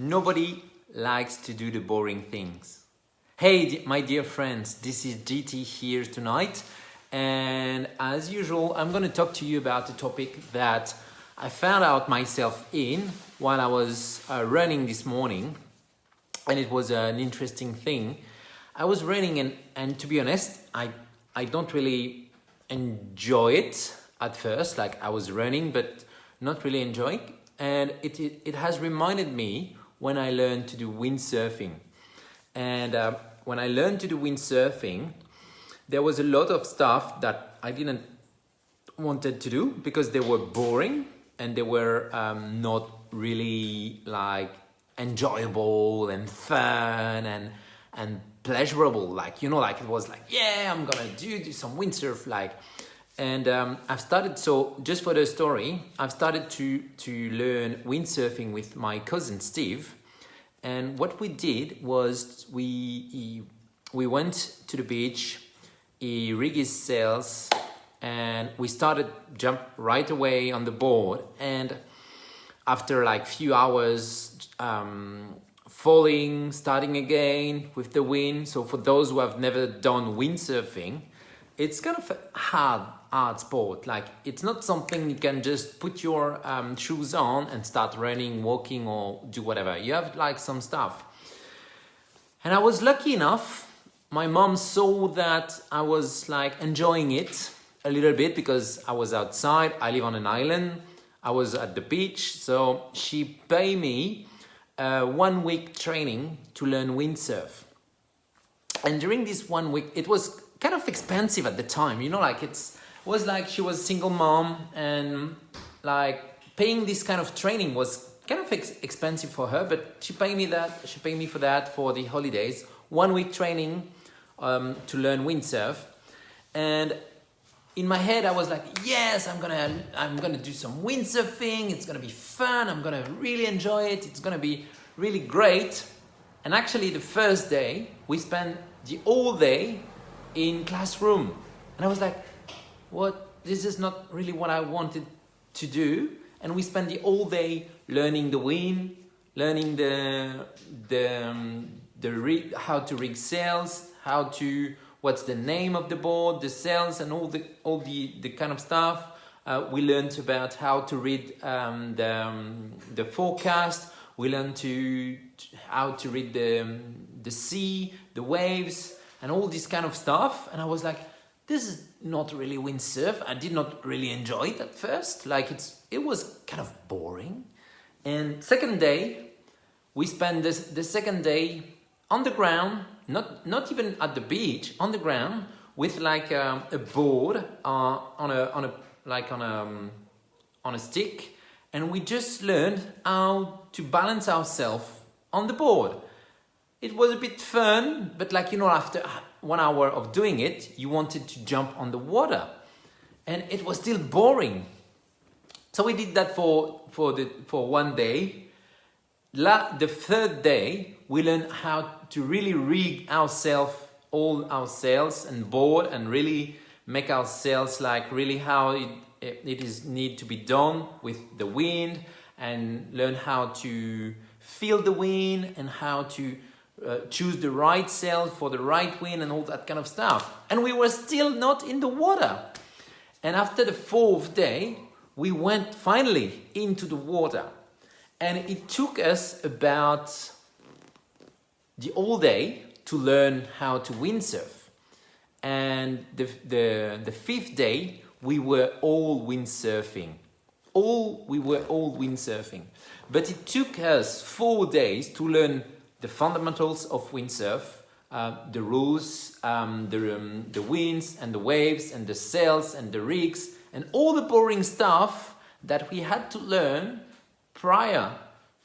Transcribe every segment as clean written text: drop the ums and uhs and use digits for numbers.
Nobody likes to do the boring things. Hey, my dear friends, this is GT here tonight. And as usual, I'm going to talk to you about a topic that I found out myself in while I was running this morning. And it was an interesting thing. I was running and to be honest, I don't really enjoy it at first. Like I was running, but not really enjoying. And it has reminded me when I learned to do windsurfing. And when I learned to do windsurfing, there was a lot of stuff that I didn't wanted to do because they were boring and they were not really like enjoyable and fun and pleasurable. Like, you know, like it was like, yeah, I'm gonna do some windsurf like. And I've started, so just for the story, I've started to learn windsurfing with my cousin Steve. And what we did was we went to the beach, he rigged his sails, and we started jump right away on the board. And after like few hours, falling, starting again with the wind. So for those who have never done windsurfing, it's kind of a hard sport. Like it's not something you can just put your shoes on and start running, walking, or do whatever. You have like some stuff. And I was lucky enough. My mom saw that I was like enjoying it a little bit because I was outside. I live on an island. I was at the beach, so she paid me 1 week training to learn windsurf. And during this 1 week, it was kind of expensive at the time, you know, like it was like she was a single mom and like paying this kind of training was kind of expensive for her, but she paid me for that for the holidays. 1 week training to learn windsurf. And in my head I was like, yes, I'm gonna do some windsurfing, it's gonna be fun, I'm gonna really enjoy it, it's gonna be really great. And actually the first day we spent the whole day in classroom, and I was like, what, this is not really what I wanted to do. And we spent the whole day learning the wind, learning how to rig sails, what's the name of the board, the sails, and all the kind of stuff. We learned about how to read the forecast. We learned how to read the sea, the waves, and all this kind of stuff. And I was like, this is not really windsurf. I did not really enjoy it at first. Like it was kind of boring. And second day, we spent the second day on the ground, not even at the beach, on the ground with like a board on a stick, and we just learned how to balance ourselves on the board. It was a bit fun, but like, you know, after 1 hour of doing it, you wanted to jump on the water, and it was still boring. So we did that for 1 day. The third day, we learned how to really rig all our sails and board, and really make our sails like really how it is need to be done with the wind, and learn how to feel the wind and how to choose the right sail for the right wind and all that kind of stuff. And we were still not in the water. And after the fourth day, we went finally into the water. And it took us about the whole day to learn how to windsurf. And the fifth day, we were all windsurfing. We were all windsurfing. But it took us 4 days to learn the fundamentals of windsurf, the rules, the winds and the waves and the sails and the rigs and all the boring stuff that we had to learn prior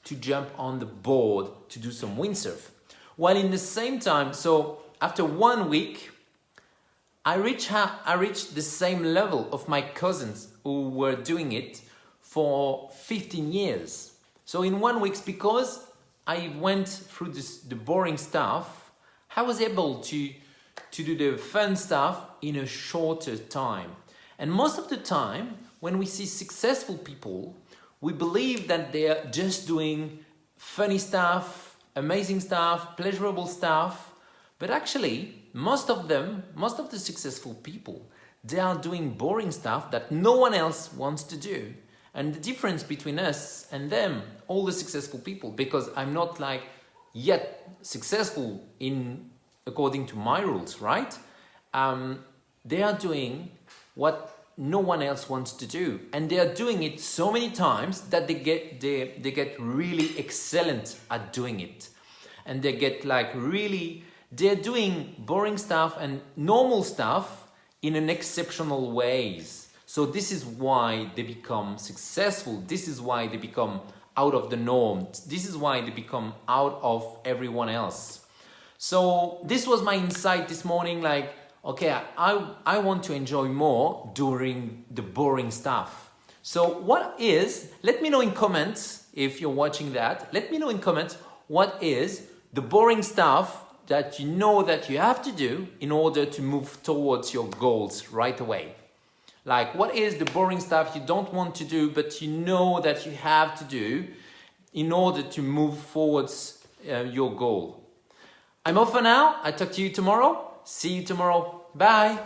to jump on the board to do some windsurf. While in the same time, so after 1 week, I reached the same level of my cousins who were doing it for 15 years. So in 1 week, because I went through the boring stuff, I was able to do the fun stuff in a shorter time. And most of the time, when we see successful people, we believe that they are just doing funny stuff, amazing stuff, pleasurable stuff. But actually, most of the successful people, they are doing boring stuff that no one else wants to do. And the difference between us and them, all the successful people, because I'm not like yet successful in according to my rules, right? They are doing what no one else wants to do, and they are doing it so many times that they get really excellent at doing it, and they get like really, they're doing boring stuff and normal stuff in an exceptional ways. So this is why they become successful. This is why they become out of the norm. This is why they become out of everyone else. So this was my insight this morning, like, okay, I want to enjoy more during the boring stuff. So let me know in comments, if you're watching that, let me know in comments, what is the boring stuff that you know that you have to do in order to move towards your goals right away? Like, what is the boring stuff you don't want to do, but you know that you have to do in order to move forwards your goal? I'm off for now. I talk to you tomorrow. See you tomorrow. Bye.